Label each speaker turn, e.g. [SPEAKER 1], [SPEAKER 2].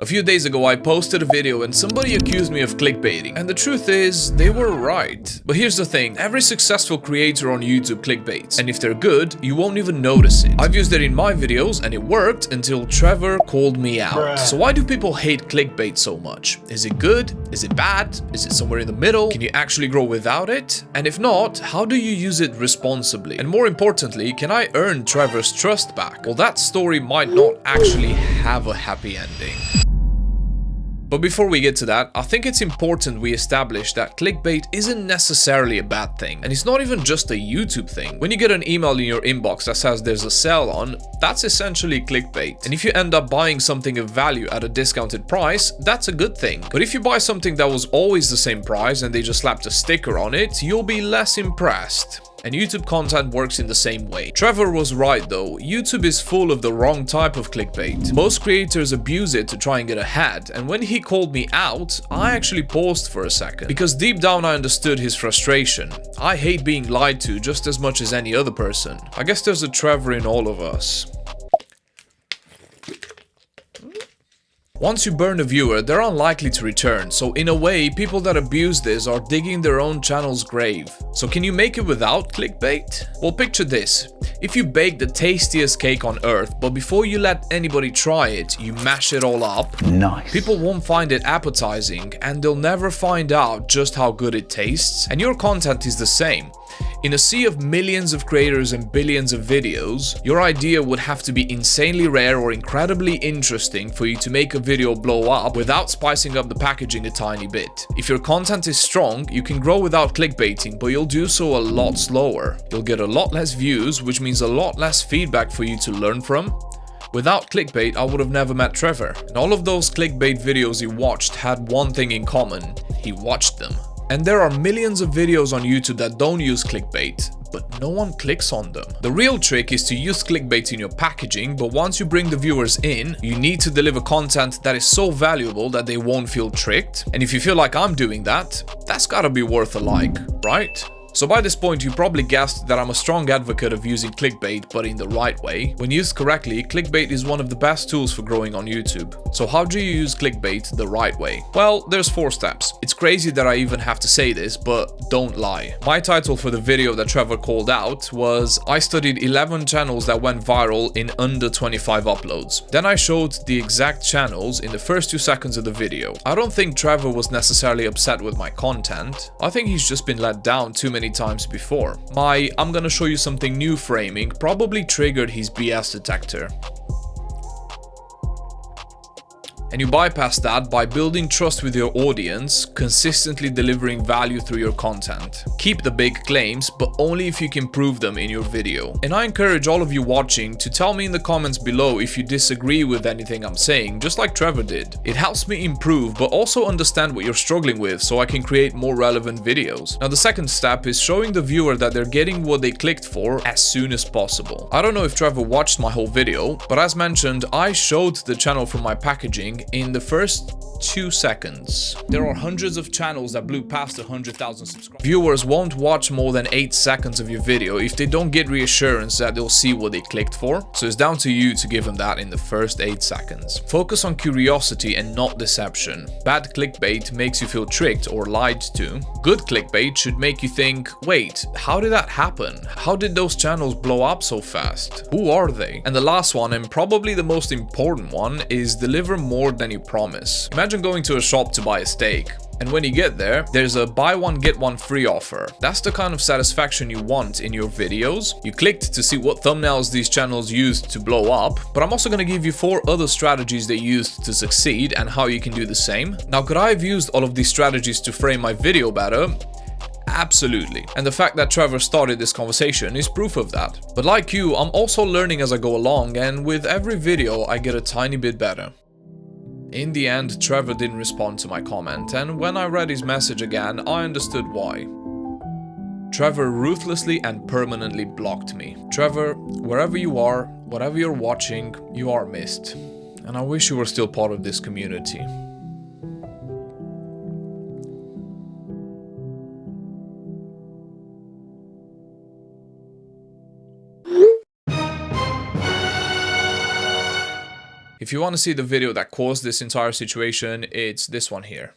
[SPEAKER 1] A few days ago I posted a video and somebody accused me of clickbaiting, and the truth is, they were right. But here's the thing, every successful creator on YouTube clickbaits, and if they're good, you won't even notice it. I've used it in my videos and it worked until Trevor called me out. So why do people hate clickbait so much? Is it good? Is it bad? Is it somewhere in the middle? Can you actually grow without it? And if not, how do you use it responsibly? And more importantly, can I earn Trevor's trust back? Well, that story might not actually have a happy ending. But before we get to that, I think it's important we establish that clickbait isn't necessarily a bad thing. And it's not even just a YouTube thing. When you get an email in your inbox that says there's a sale on, that's essentially clickbait. And if you end up buying something of value at a discounted price, that's a good thing. But if you buy something that was always the same price and they just slapped a sticker on it, you'll be less impressed. And YouTube content works in the same way. Trevor was right though, YouTube is full of the wrong type of clickbait. Most creators abuse it to try and get ahead, and when he called me out, I actually paused for a second. Because deep down I understood his frustration. I hate being lied to just as much as any other person. I guess there's a Trevor in all of us. Once you burn a viewer, they're unlikely to return, so in a way, people that abuse this are digging their own channel's grave. So can you make it without clickbait? Well, picture this. If you bake the tastiest cake on earth, but before you let anybody try it, you mash it all up. Nice. People won't find it appetizing, and they'll never find out just how good it tastes. And your content is the same. In a sea of millions of creators and billions of videos, your idea would have to be insanely rare or incredibly interesting for you to make a video blow up without spicing up the packaging a tiny bit. If your content is strong, you can grow without clickbaiting, but you'll do so a lot slower. You'll get a lot less views, which means a lot less feedback for you to learn from. Without clickbait, I would have never met Trevor. And all of those clickbait videos he watched had one thing in common: he watched them. And there are millions of videos on YouTube that don't use clickbait, but no one clicks on them. The real trick is to use clickbait in your packaging, but once you bring the viewers in, you need to deliver content that is so valuable that they won't feel tricked. And if you feel like I'm doing that, that's gotta be worth a like, right? So by this point, you probably guessed that I'm a strong advocate of using clickbait, but in the right way. When used correctly, clickbait is one of the best tools for growing on YouTube. So how do you use clickbait the right way? Well, there's 4 steps. It's crazy that I even have to say this, but don't lie. My title for the video that Trevor called out was I studied 11 channels that went viral in under 25 uploads. Then I showed the exact channels in the first 2 seconds of the video. I don't think Trevor was necessarily upset with my content. I think he's just been let down too many times before. My "I'm gonna show you something new" framing probably triggered his BS detector. And you bypass that by building trust with your audience, consistently delivering value through your content. Keep the big claims, but only if you can prove them in your video. And I encourage all of you watching to tell me in the comments below if you disagree with anything I'm saying, just like Trevor did. It helps me improve, but also understand what you're struggling with so I can create more relevant videos. Now, the second step is showing the viewer that they're getting what they clicked for as soon as possible. I don't know if Trevor watched my whole video, but as mentioned, I showed the channel from my packaging in the first 2 seconds. There are hundreds of channels that blew past 100,000 subscribers. Viewers won't watch more than 8 seconds of your video if they don't get reassurance that they'll see what they clicked for. So it's down to you to give them that in the first 8 seconds. Focus on curiosity and not deception. Bad clickbait makes you feel tricked or lied to. Good clickbait should make you think, wait, how did that happen? How did those channels blow up so fast? Who are they? And the last one, and probably the most important one, is deliver more than you promise. Imagine going to a shop to buy a steak, and when you get there, there's a buy one get one free offer. That's the kind of satisfaction you want in your videos. You clicked to see what thumbnails these channels used to blow up, but I'm also going to give you 4 other strategies they used to succeed and how you can do the same. Now, could I have used all of these strategies to frame my video better? Absolutely. And the fact that Trevor started this conversation is proof of that. But like you, I'm also learning as I go along, and with every video I get a tiny bit better. In the end, Trevor didn't respond to my comment, and when I read his message again, I understood why. Trevor ruthlessly and permanently blocked me. Trevor, wherever you are, whatever you're watching, you are missed. And I wish you were still part of this community. If you want to see the video that caused this entire situation, it's this one here.